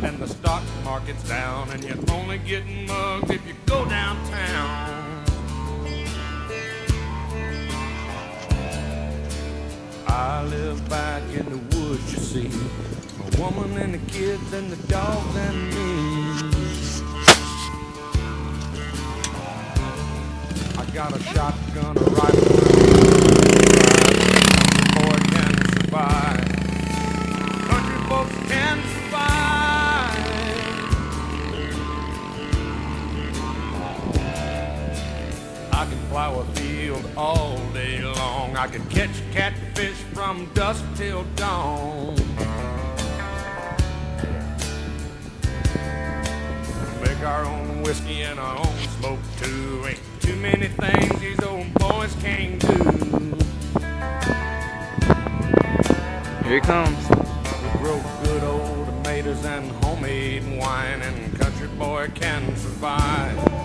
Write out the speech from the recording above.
and the stock market's down, and you're only getting mugged if you go downtown. I live back in the woods, you see, a woman and the kids and the dogs and me. I got a shotgun, a rifle, boy can survive. Country folks can survive. I can plow a field all day long. I can catch catfish from dusk till dawn. Make our own whiskey and our own smoke too. Ain't too many things these old boys can't do. Here he comes. We grow good old tomatoes and homemade wine, and country boy can survive.